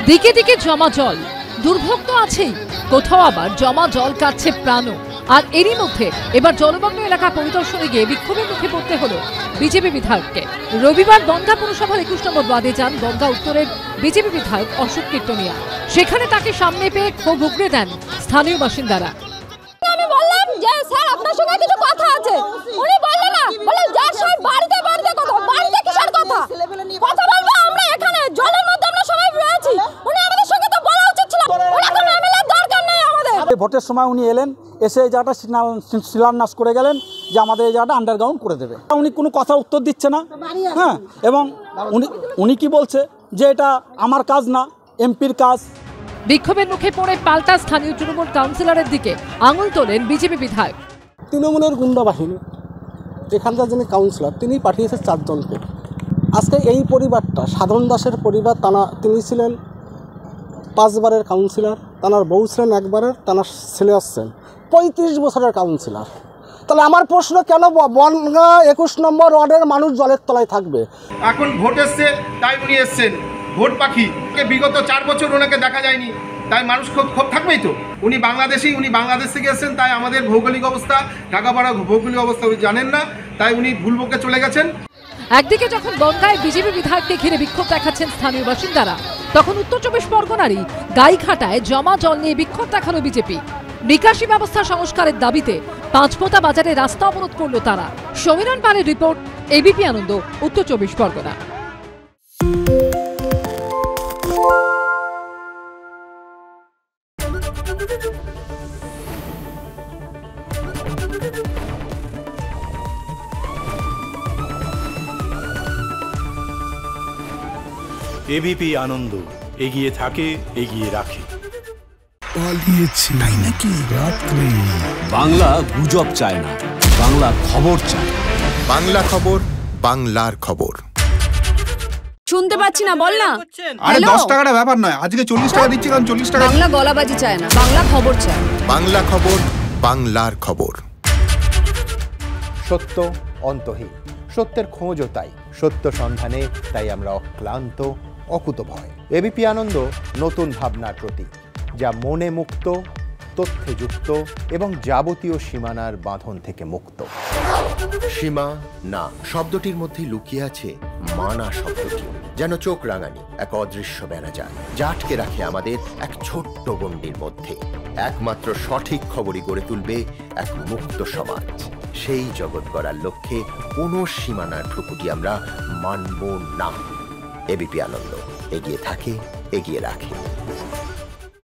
দিকে দিকে জমা জল, দুর্ভোগ তো আছেই, কোথাও আবার জমা জল কাটছে প্রাণও। আর এরই মধ্যে এবার জলমগ্ন এলাকা পরিদর্শনে গিয়ে বিক্ষোভের মুখে পড়তে হলো বিজেপি বিধায়ককে। রবিবার বনগাঁ পুরসভার 21 নম্বর ওয়ার্ডে যান বনগাঁ উত্তরের বিজেপি বিধায়ক অশোক কীর্তনিয়া। সেখানে তাকে সামনে পেয়ে ক্ষোভ উগরে দেন স্থানীয় বাসিন্দারা। আমি বললাম যে স্যার আপনার সঙ্গে কিছু কথা আছে, উনি বললেন না, বলেন যার স্যার বাড়িতে বাড়িতে কথা, বাড়িতে কিসের কথা, কথা বলবো আমরা এখানে জলের মধ্যে আমরা সবাই রয়েছি, উনি আমাদের সঙ্গে তো বলা উচিত ছিল, ওরা কোনো এমএলএ দরকার নেই আমাদের। ভোটের সময় উনি এলেন, এসে এই জায়গাটা শিলান্যাস করে গেলেন যে আমাদের এই জায়গাটা আন্ডারগ্রাউন্ড করে দেবে। উনি কোনো কথা উত্তর দিচ্ছে না, হ্যাঁ, এবং উনি কি বলছে যে এটা আমার কাজ না, এমপির কাজ। বিক্ষোভের মুখে পড়ে পাল্টা স্থানীয় তৃণমূল কাউন্সিলরের দিকে আঙুল তোলেন বিজেপি বিধায়ক। তৃণমূলের গুন্ডা বাহিনী, এখানকার যিনি কাউন্সিলর তিনি পাঠিয়েছে 4 জনকে। আজকে এই পরিবারটা সাধন দাসের পরিবার, তিনি ছিলেন 5 বারের কাউন্সিলর, তানার বউ ছিলেন 1 বারের, তানার ছেলে আসছেন 35 বছরের কাউন্সিলর। তাহলে আমার প্রশ্ন, কেন বনগাঁ 21 নম্বর ওয়ার্ডের মানুষ জলের তলায় থাকবে? এখন ভোট এসছে তাই উনি এসছেন, ভোট পাখি। বিগত 4 বছর ওনাকে দেখা যায়নি, তাই মানুষ ক্ষোভ থাকবেই তো। উনি বাংলাদেশি, উনি বাংলাদেশ থেকে এসেছেন, তাই আমাদের ভৌগোলিক অবস্থা, ঢাকাপাড়া ভৌগোলিক অবস্থা উনি জানেন না, তাই উনি ভুল বকে চলে গেছেন। একদিকে যখন বনগাঁয় বিজেপি বিধায়ককে ঘিরে বিক্ষোভ দেখাচ্ছেন স্থানীয় বাসিন্দারা, তখন উত্তর 24 পরগনারই গাইঘাটায় জমা জল নিয়ে বিক্ষোভ দেখানো বিজেপি। নিকাশি ব্যবস্থা সংস্কারের দাবিতে পাঁচপোতা বাজারে রাস্তা অবরোধ করল তারা। সমীরণ পালের রিপোর্ট, এবিপি আনন্দ, উত্তর 24 পরগনা। এবিপি আনন্দ, এগিয়ে থাকে, এগিয়ে রাখে। পালিয়েছে তাই নাকি? রাত্রে বাংলা গুজব চায় না, বাংলা খবর চায়। বাংলা খবর, বাংলার খবর। শুনতে পাচ্ছি না, বল না। আরে 10 টাকাটা ব্যাপার নয়, আজকে 40 টাকা দিচ্ছি, কারণ 40 টাকা। বাংলা গলাবাজি চায় না, বাংলা খবর চায়। বাংলা খবর, বাংলার খবর। সত্য অন্তহীন, সত্যের খোঁজও তাই, সত্য সন্ধানে তাই আমরা অক্লান্ত, অকুতভয়। এবিপি আনন্দ নতুন ভাবনার প্রতীক, যা মনে মুক্ত, তথ্যে যুক্ত এবং যাবতীয় সীমানার বাঁধন থেকে মুক্ত। সীমা না শব্দটির মধ্যে লুকিয়ে আছে মানা শব্দটি, যেন চোখ রাঙানি এক অদৃশ্য বেড়াজাল, যা আটকে রাখে আমাদের এক ছোট্ট গণ্ডির মধ্যে। একমাত্র সঠিক খবরই গড়ে তুলবে এক মুক্ত সমাজ। সেই জগৎ গড়ার লক্ষ্যে কোনো সীমানার ঠুকুটি আমরা মানব না। এবিপি আনন্দ, এগিয়ে থাকে, এগিয়ে রাখে।